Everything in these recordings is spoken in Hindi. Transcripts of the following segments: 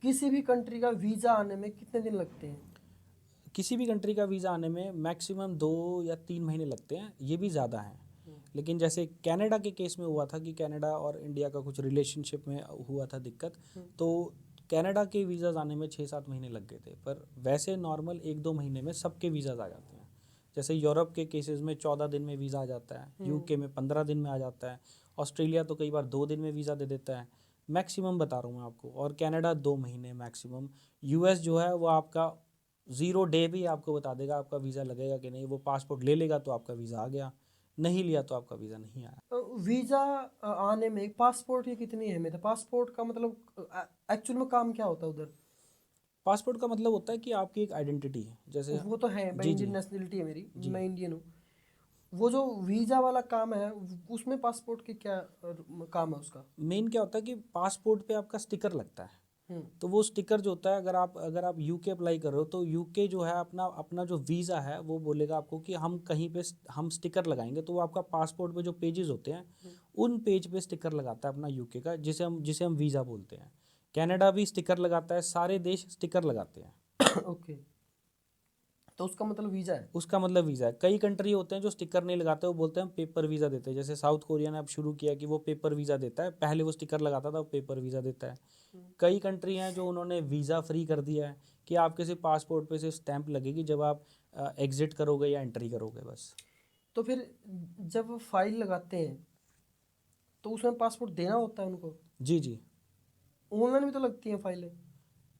किसी भी कंट्री का वीज़ा आने में कितने दिन लगते हैं? किसी भी कंट्री का वीज़ा आने में मैक्सिमम 2 या 3 महीने लगते हैं, ये भी ज़्यादा हैं। लेकिन जैसे कनाडा के केस में हुआ था कि कनाडा और इंडिया का कुछ रिलेशनशिप में हुआ था दिक्कत, तो कनाडा के वीज़ाज़ आने में 6-7 महीने लग गए थे। पर वैसे नॉर्मल 1-2 महीने में सबके वीज़ाज़ आ जाते हैं। जैसे यूरोप के केसेस में 14 दिन में वीज़ा आ जाता है, यूके में 15 दिन में आ जाता है, ऑस्ट्रेलिया तो कई बार 2 दिन में वीज़ा दे देता है। मैक्सिमम बता रहा हूँ मैं आपको, और कनाडा 2 महीने मैक्सिमम। यूएस जो है वो आपका 0 डे भी आपको बता देगा आपका वीज़ा लगेगा कि नहीं। वो पासपोर्ट ले लेगा तो आपका वीज़ा आ गया, नहीं लिया तो आपका वीज़ा नहीं आया। वीज़ा आने में पासपोर्ट की कितनी अहमियत है? पासपोर्ट का मतलब एक्चुअल में काम क्या होता है उधर? पासपोर्ट का मतलब होता है कि आपकी एक आइडेंटिटी है, जैसे। वो तो है, मैं जी इंडियन जी नेशनलिटी है मेरी, जी। मैं इंडियन हूँ। वो जो वीज़ा वाला काम है उसमें पासपोर्ट की क्या काम है उसका? मेन क्या होता है कि पासपोर्ट पे आपका स्टिकर लगता है। तो वो स्टिकर जो होता है, अगर आप यूके अप्लाई कर रहे हो तो यूके जो है अपना अपना जो वीज़ा है वो बोलेगा आपको कि हम कहीं पे हम स्टिकर लगाएंगे। तो वो आपका पासपोर्ट पे जो पेजेस होते हैं उन पेज पे स्टिकर लगाता है अपना यूके का, जिसे हम वीज़ा बोलते हैं। कनाडा भी स्टिकर लगाता है, सारे देश स्टिकर लगाते हैं। ओके, तो उसका मतलब वीज़ा है। उसका मतलब वीज़ा है। कई कंट्री होते हैं जो स्टिकर नहीं लगाते, वो बोलते हैं हम पेपर वीज़ा देते हैं। जैसे साउथ कोरिया ने अब शुरू किया कि वो पेपर वीज़ा देता है, पहले वो स्टिकर लगाता था, वो पेपर वीज़ा देता है। कई कंट्री हैं जो उन्होंने वीज़ा फ्री कर दिया है कि आपके सिर्फ पासपोर्ट पे सिर्फ स्टैंप लगेगी जब आप एग्जिट करोगे या एंट्री करोगे, बस। तो फिर जब फाइल लगाते हैं तो उसमें पासपोर्ट देना होता है उनको? जी जी। ऑनलाइन भी तो लगती हैं फाइलें।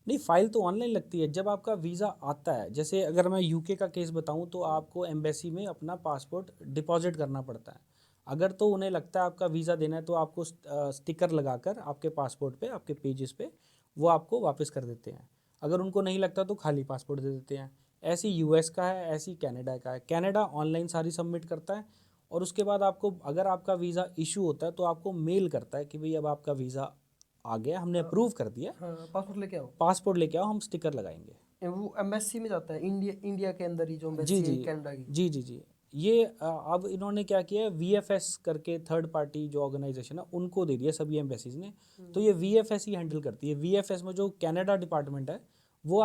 नहीं, फाइल तो ऑनलाइन लगती है जब आपका वीज़ा आता है। जैसे अगर मैं यूके का केस बताऊं तो आपको एम्बेसी में अपना पासपोर्ट डिपॉजिट करना पड़ता है। अगर तो उन्हें लगता है आपका वीज़ा देना है तो आपको स्टिकर लगाकर आपके पासपोर्ट पे, आपके पेजेस पे वो आपको वापस कर देते हैं। अगर उनको नहीं लगता तो खाली पासपोर्ट दे देते हैं। ऐसी यूएस का है, ऐसी कनाडा का है। कनाडा ऑनलाइन सारी सबमिट करता है, और उसके बाद आपको, अगर आपका वीज़ा इशू होता है तो आपको मेल करता है कि भाई अब आपका वीज़ा आ गया, हमने अप्रूव कर दिया, हाँ, पासपोर्ट लेके आओ। पासपोर्ट लेके आओ, हम स्टिकर लगाएंगे। वो एम्बेसी में जाता है, इंडिया के अंदर ही जो जी एम्बेसी है जी कनाडा की। जी जी जी। ये अब इन्होंने क्या किया है, वीएफएस करके थर्ड पार्टी जो ऑर्गेनाइजेशन है उनको दे दिया सभी एम्बेसीज ने। तो ये वीएफएस ही हैंडल करती है। वीएफएस में जो कनाडा डिपार्टमेंट है वो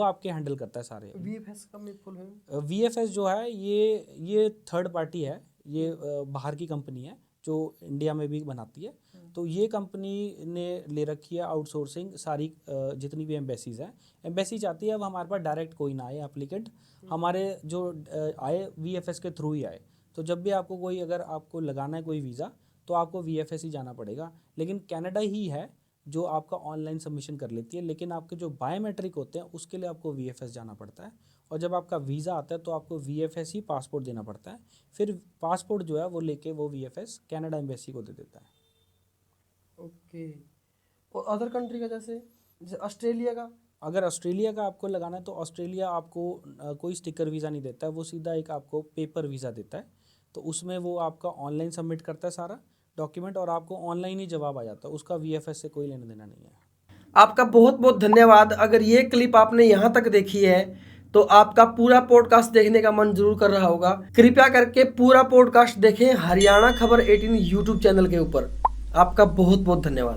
आपके हैंडल करता है सारे। वीएफएस का मैं फुल है। वीएफएस जो है ये थर्ड पार्टी है। ये बाहर की कंपनी है जो इंडिया में भी बनाती है। तो ये कंपनी ने ले रखी है आउटसोर्सिंग सारी, जितनी भी एम्बेसीज हैं। एम्बेसी चाहती है अब हमारे पास डायरेक्ट कोई ना आए एप्लीकेंट, हमारे जो आए वीएफएस के थ्रू ही आए। तो जब भी आपको कोई, अगर आपको लगाना है कोई वीज़ा तो आपको वीएफएस ही जाना पड़ेगा। लेकिन कनाडा ही है जो आपका ऑनलाइन सबमिशन कर लेती है, लेकिन आपके जो बायोमेट्रिक होते हैं उसके लिए आपको वीएफएस जाना पड़ता है। और जब आपका वीज़ा आता है तो आपको वीएफएस ही पासपोर्ट देना पड़ता है। फिर पासपोर्ट जो है वो लेके वो वीएफएस कनाडा एम्बेसी को दे देता है। ओके। और अदर कंट्री का जैसे जैसे ऑस्ट्रेलिया का? अगर ऑस्ट्रेलिया का आपको लगाना है तो ऑस्ट्रेलिया आपको कोई स्टिकर वीज़ा नहीं देता है, वो सीधा एक आपको पेपर वीज़ा देता है। तो उसमें वो आपका ऑनलाइन सबमिट करता है सारा डॉक्यूमेंट, और आपको ऑनलाइन ही जवाब आ जाता है। उसका वीएफएस से कोई लेना देना नहीं है। आपका बहुत बहुत धन्यवाद। अगर ये क्लिप आपने यहाँ तक देखी है तो आपका पूरा पॉडकास्ट देखने का मन जरूर कर रहा होगा। कृपया करके पूरा पॉडकास्ट देखें हरियाणा खबर 18 यूट्यूब चैनल के ऊपर। आपका बहुत बहुत धन्यवाद।